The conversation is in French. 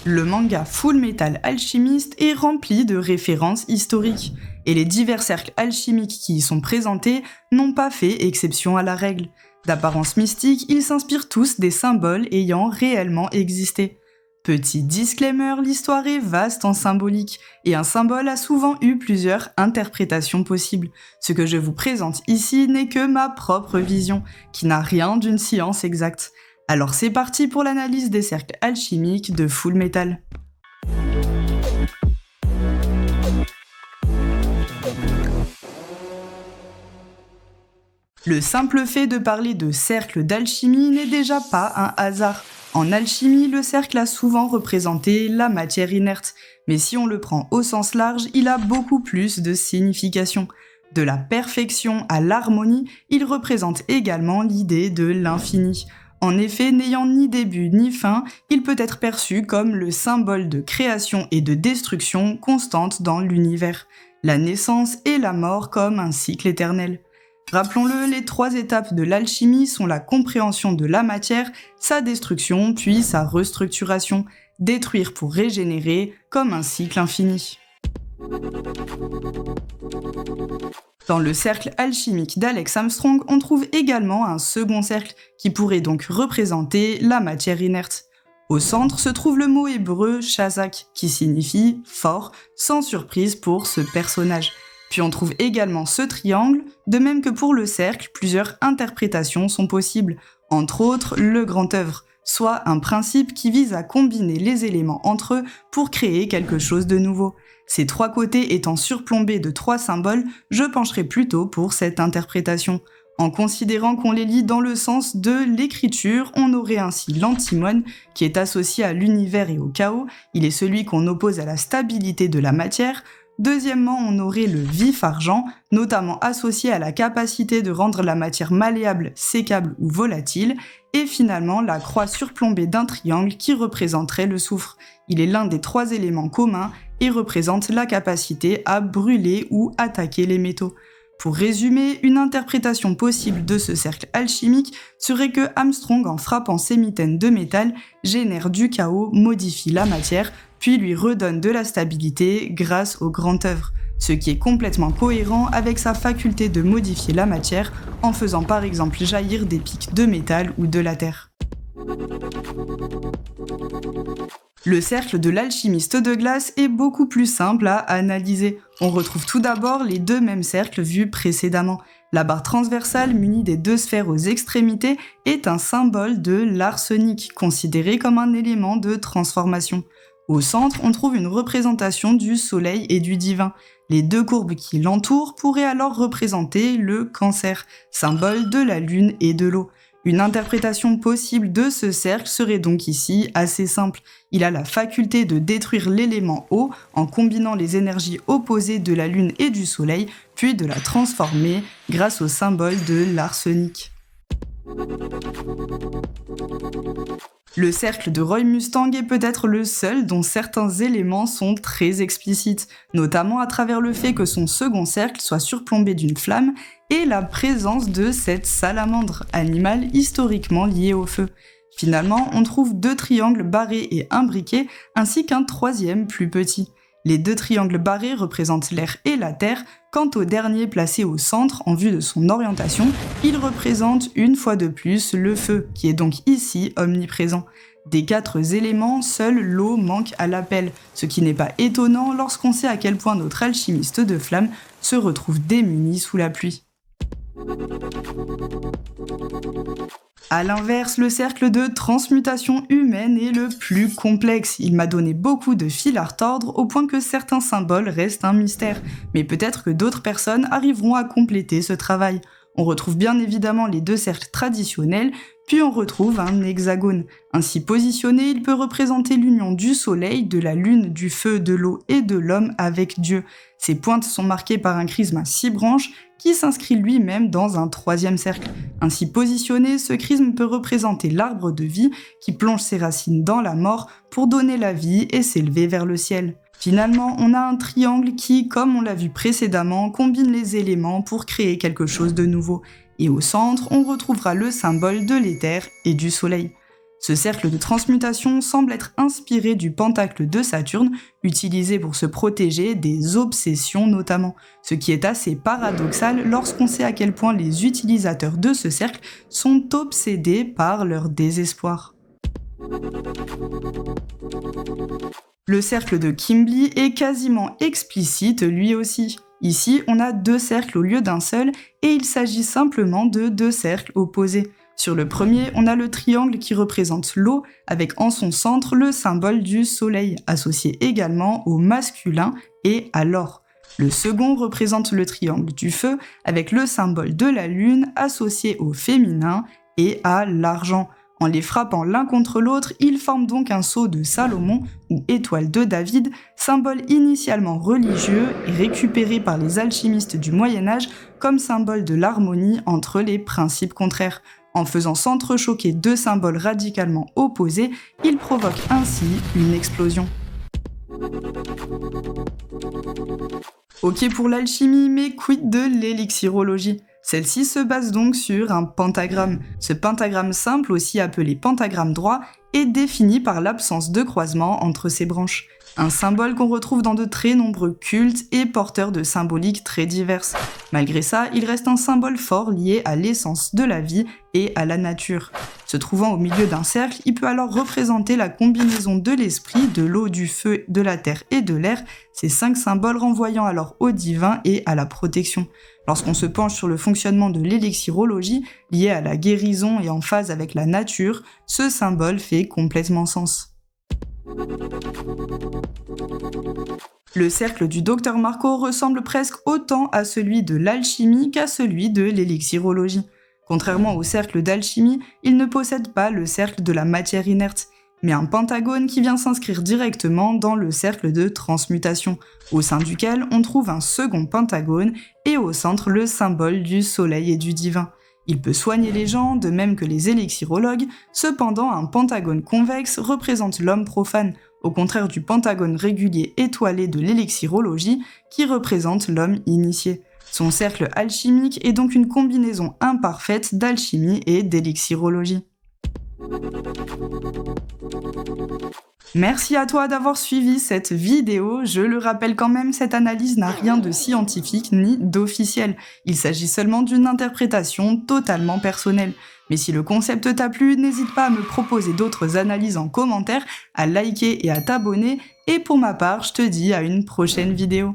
Le manga Full Metal Alchemist est rempli de références historiques, et les divers cercles alchimiques qui y sont présentés n'ont pas fait exception à la règle. D'apparence mystique, ils s'inspirent tous des symboles ayant réellement existé. Petit disclaimer, l'histoire est vaste en symbolique, et un symbole a souvent eu plusieurs interprétations possibles. Ce que je vous présente ici n'est que ma propre vision, qui n'a rien d'une science exacte. Alors c'est parti pour l'analyse des cercles alchimiques de Full Metal. Le simple fait de parler de cercle d'alchimie n'est déjà pas un hasard. En alchimie, le cercle a souvent représenté la matière inerte, mais si on le prend au sens large, il a beaucoup plus de signification. De la perfection à l'harmonie, il représente également l'idée de l'infini. En effet, n'ayant ni début ni fin, il peut être perçu comme le symbole de création et de destruction constante dans l'univers. La naissance et la mort comme un cycle éternel. Rappelons-le, les 3 étapes de l'alchimie sont la compréhension de la matière, sa destruction, puis sa restructuration, détruire pour régénérer, comme un cycle infini. Dans le cercle alchimique d'Alex Armstrong, on trouve également un second cercle, qui pourrait donc représenter la matière inerte. Au centre se trouve le mot hébreu « shazak » qui signifie « fort », sans surprise pour ce personnage. Puis on trouve également ce triangle, de même que pour le cercle, plusieurs interprétations sont possibles, entre autres le grand œuvre, soit un principe qui vise à combiner les éléments entre eux pour créer quelque chose de nouveau. Ces 3 côtés étant surplombés de 3 symboles, je pencherai plutôt pour cette interprétation. En considérant qu'on les lit dans le sens de l'écriture, on aurait ainsi l'antimone, qui est associé à l'univers et au chaos, il est celui qu'on oppose à la stabilité de la matière. Deuxièmement, on aurait le vif argent, notamment associé à la capacité de rendre la matière malléable, sécable ou volatile, et finalement la croix surplombée d'un triangle qui représenterait le soufre. Il est l'un des 3 éléments communs et représente la capacité à brûler ou attaquer les métaux. Pour résumer, une interprétation possible de ce cercle alchimique serait que Armstrong, en frappant ses mitaines de métal, génère du chaos, modifie la matière, puis lui redonne de la stabilité grâce au grand œuvre, ce qui est complètement cohérent avec sa faculté de modifier la matière en faisant par exemple jaillir des pics de métal ou de la terre. Le cercle de l'alchimiste de glace est beaucoup plus simple à analyser. On retrouve tout d'abord les 2 mêmes cercles vus précédemment. La barre transversale munie des 2 sphères aux extrémités est un symbole de l'arsenic, considéré comme un élément de transformation. Au centre, on trouve une représentation du soleil et du divin. Les 2 courbes qui l'entourent pourraient alors représenter le cancer, symbole de la lune et de l'eau. Une interprétation possible de ce cercle serait donc ici assez simple. Il a la faculté de détruire l'élément eau en combinant les énergies opposées de la lune et du soleil, puis de la transformer grâce au symbole de l'arsenic. Le cercle de Roy Mustang est peut-être le seul dont certains éléments sont très explicites, notamment à travers le fait que son second cercle soit surplombé d'une flamme et la présence de cette salamandre, animal historiquement lié au feu. Finalement, on trouve 2 triangles barrés et imbriqués, ainsi qu'un 3e plus petit. Les 2 triangles barrés représentent l'air et la terre, quant au dernier placé au centre en vue de son orientation, il représente une fois de plus le feu, qui est donc ici omniprésent. Des 4 éléments, seule l'eau manque à l'appel, ce qui n'est pas étonnant lorsqu'on sait à quel point notre alchimiste de flamme se retrouve démuni sous la pluie. A l'inverse, le cercle de transmutation humaine est le plus complexe. Il m'a donné beaucoup de fil à retordre au point que certains symboles restent un mystère. Mais peut-être que d'autres personnes arriveront à compléter ce travail. On retrouve bien évidemment les 2 cercles traditionnels, puis on retrouve un hexagone. Ainsi positionné, il peut représenter l'union du soleil, de la lune, du feu, de l'eau et de l'homme avec Dieu. Ces pointes sont marquées par un chrisme à 6 branches qui s'inscrit lui-même dans un 3e cercle. Ainsi positionné, ce chrisme peut représenter l'arbre de vie qui plonge ses racines dans la mort pour donner la vie et s'élever vers le ciel. Finalement, on a un triangle qui, comme on l'a vu précédemment, combine les éléments pour créer quelque chose de nouveau. Et au centre, on retrouvera le symbole de l'éther et du soleil. Ce cercle de transmutation semble être inspiré du pentacle de Saturne, utilisé pour se protéger des obsessions notamment, ce qui est assez paradoxal lorsqu'on sait à quel point les utilisateurs de ce cercle sont obsédés par leur désespoir. Le cercle de Kimble est quasiment explicite lui aussi. Ici, on a 2 cercles au lieu d'un seul, et il s'agit simplement de 2 cercles opposés. Sur le premier, on a le triangle qui représente l'eau, avec en son centre le symbole du soleil, associé également au masculin et à l'or. Le second représente le triangle du feu, avec le symbole de la lune, associé au féminin et à l'argent. En les frappant l'un contre l'autre, ils forment donc un sceau de Salomon, ou étoile de David, symbole initialement religieux et récupéré par les alchimistes du Moyen-Âge comme symbole de l'harmonie entre les principes contraires. En faisant s'entrechoquer 2 symboles radicalement opposés, il provoque ainsi une explosion. Ok pour l'alchimie, mais quid de l'élixirologie ? Celle-ci se base donc sur un pentagramme. Ce pentagramme simple, aussi appelé pentagramme droit, est défini par l'absence de croisement entre ses branches. Un symbole qu'on retrouve dans de très nombreux cultes et porteur de symboliques très diverses. Malgré ça, il reste un symbole fort lié à l'essence de la vie et à la nature. Se trouvant au milieu d'un cercle, il peut alors représenter la combinaison de l'esprit, de l'eau, du feu, de la terre et de l'air, ces 5 symboles renvoyant alors au divin et à la protection. Lorsqu'on se penche sur le fonctionnement de l'élixirologie, lié à la guérison et en phase avec la nature, ce symbole fait complètement sens. Le cercle du Dr Marco ressemble presque autant à celui de l'alchimie qu'à celui de l'élixirologie. Contrairement au cercle d'alchimie, il ne possède pas le cercle de la matière inerte, mais un pentagone qui vient s'inscrire directement dans le cercle de transmutation, au sein duquel on trouve un second pentagone et au centre le symbole du soleil et du divin. Il peut soigner les gens, de même que les élixirologues, cependant un pentagone convexe représente l'homme profane, au contraire du pentagone régulier étoilé de l'élixirologie qui représente l'homme initié. Son cercle alchimique est donc une combinaison imparfaite d'alchimie et d'élixirologie. Merci à toi d'avoir suivi cette vidéo. Je le rappelle quand même, cette analyse n'a rien de scientifique ni d'officiel. Il s'agit seulement d'une interprétation totalement personnelle. Mais si le concept t'a plu, n'hésite pas à me proposer d'autres analyses en commentaire, à liker et à t'abonner. Et pour ma part, je te dis à une prochaine vidéo.